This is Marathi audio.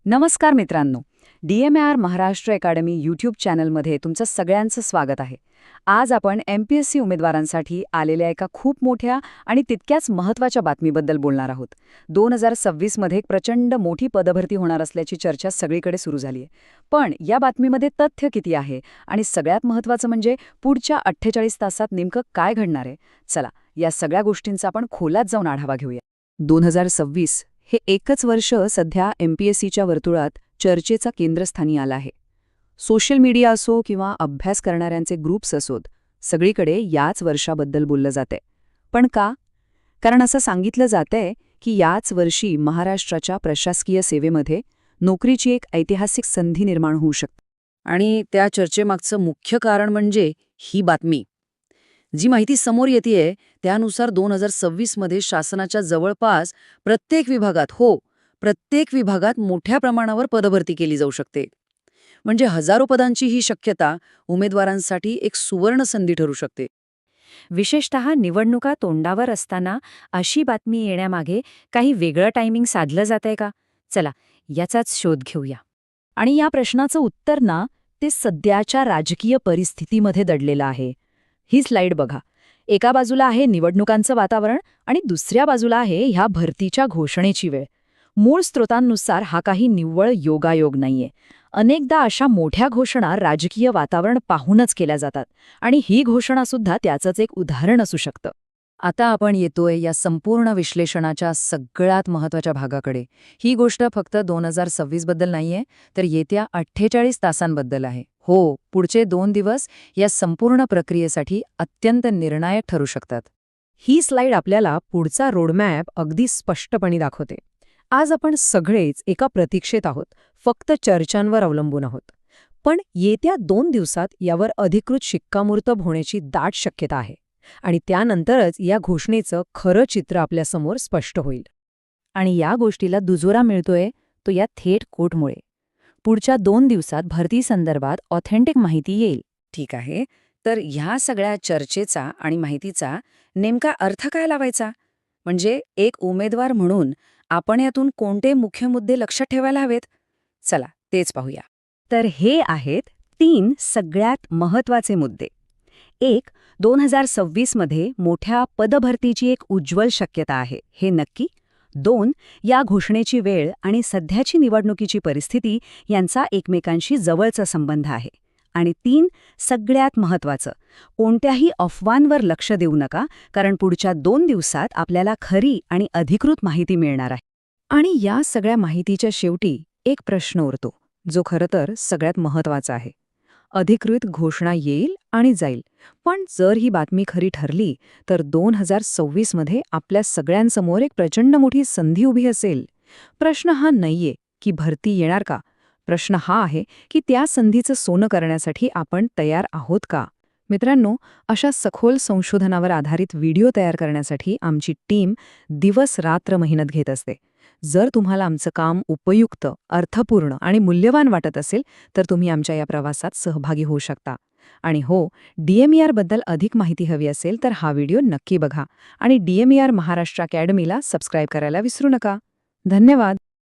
नमस्कार मित्रांनो. DMAR महाराष्ट्र अकॅडमी यूट्यूब चॅनलमध्ये तुमचं सगळ्यांचं स्वागत आहे. आज आपण MPSC उमेदवारांसाठी आलेल्या एका खूप मोठ्या आणि तितक्याच महत्त्वाच्या बातमीबद्दल बोलणार आहोत. 2026 मध्ये एक प्रचंड मोठी पदभरती होणार असल्याची चर्चा सगळीकडे सुरू झाली आहे. पण या बातमीमध्ये तथ्य किती आहे आणि सगळ्यात महत्त्वाचं म्हणजे पुढच्या 48 तासात नेमकं काय घडणार आहे? चला, या सगळ्या गोष्टींचा आपण खोलात जाऊन आढावा घेऊया. 2026 हे एकच वर्ष सध्या MPSCच्या वर्तुळात चर्चेचा केंद्रस्थानी आला आहे. सोशल मीडिया असो किंवा अभ्यास करणाऱ्यांचे ग्रुप्स असोत, सगळीकडे याच वर्षाबद्दल बोललं जातंय. पण का? कारण असं सांगितलं जातंय की याच वर्षी महाराष्ट्राच्या प्रशासकीय सेवेमध्ये नोकरीची एक ऐतिहासिक संधी निर्माण होऊ शकते. आणि त्या चर्चेमागचं मुख्य कारण म्हणजे ही बातमी. जी माहिती समोर येतेय त्यानुसार 2026 मध्ये शासनाच्या जवळपास प्रत्येक विभागात मोठ्या प्रमाणावर पदभरती केली जाऊ शकते. म्हणजे हजारो पदांची ही शक्यता उमेदवारांसाठी एक सुवर्ण संधी ठरू शकते. विशेषतः निवडणुका तोंडावर असताना अशी बातमी येण्यामागे काही वेगळं टायमिंग साधलं जातंय का? चला, याचाच शोध घेऊया. आणि या प्रश्नाचं उत्तर ना, ते सध्याच्या राजकीय परिस्थितीमध्ये दडलेलं आहे. ही स्लाइड बघा. एका बाजूला आहे निवडणुकांचं वातावरण आणि दुसऱ्या बाजूला आहे ह्या भरतीच्या घोषणेची वेळ. मूळ स्रोतांनुसार हा काही निव्वळ योगायोग नाहीये. अनेकदा अशा मोठ्या घोषणा राजकीय वातावरण पाहूनच केल्या जातात आणि ही घोषणासुद्धा त्याचंच एक उदाहरण असू शकतं. आता आपण येतोय या संपूर्ण विश्लेषणाच्या सगळ्यात महत्त्वाच्या भागाकडे. ही गोष्ट फक्त 2026 बद्दल नाहीये, तर येत्या 48 तासांबद्दल आहे. हो, पुढचे 2 दिवस या संपूर्ण प्रक्रियेसाठी अत्यंत निर्णायक ठरू शकतात. ही स्लाइड आपल्याला पुढचा रोडमॅप अगदी स्पष्टपणे दाखवते. आज आपण सगळेच एका प्रतीक्षेत आहोत, फक्त चर्चांवर अवलंबून आहोत. पण येत्या 2 दिवसात यावर अधिकृत शिक्कामोर्तब होण्याची दाट शक्यता आहे आणि त्यानंतरच या घोषणेचं खरं चित्र आपल्यासमोर स्पष्ट होईल. आणि या गोष्टीला दुजोरा मिळतोय तो या थेट कोर्टमुळे. पुढच्या 2 दिवसात भरतीसंदर्भात ऑथेंटिक माहिती येईल. ठीक आहे, तर ह्या सगळ्या चर्चेचा आणि माहितीचा नेमका अर्थ काय लावायचा? म्हणजे एक उमेदवार म्हणून आपण यातून कोणते मुख्य मुद्दे लक्षात ठेवायला हवेत? चला, तेच पाहूया. तर हे आहेत 3 सगळ्यात महत्त्वाचे मुद्दे. 1. 2026 मध्ये मोठ्या पदभरतीची एक उज्ज्वल शक्यता आहे, हे नक्की. 2. या घोषणेची वेळ आणि सध्याची निवडणुकीची परिस्थिती यांचा एकमेकांशी जवळचा संबंध आहे. आणि 3. सगळ्यात महत्त्वाचं, कोणत्याही अफवांवर लक्ष देऊ नका, कारण पुढच्या 2 दिवसात आपल्याला खरी आणि अधिकृत माहिती मिळणार आहे. आणि या सगळ्या माहितीच्या शेवटी एक प्रश्न उरतो, जो खरं तर सगळ्यात महत्त्वाचा आहे. अधिकृत घोषणा येईल आणि जाईल, पण जर ही बातमी खरी ठरली तर 2026 मध्ये आपल्या सगळ्यांसमोर एक प्रचंड मोठी संधी उभी असेल. प्रश्न हा नाहीये की भरती येणार का, प्रश्न हा आहे की त्या संधीचं सोनं करण्यासाठी आपण तयार आहोत का. मित्रांनो, अशा सखोल संशोधनावर आधारित व्हिडिओ तयार करण्यासाठी आमची टीम दिवस-रात्र मेहनत घेत असते. जर तुम्हाला आमचं काम उपयुक्त, अर्थपूर्ण आणि मूल्यवान वाटत असेल तर तुम्ही आमच्या या प्रवासात सहभागी होऊ शकता. आणि हो, DMAR बद्दल अधिक माहिती हवी असेल तर हा व्हिडिओ नक्की बघा आणि DMAR महाराष्ट्र अकॅडमीला सबस्क्राईब करायला विसरू नका. धन्यवाद.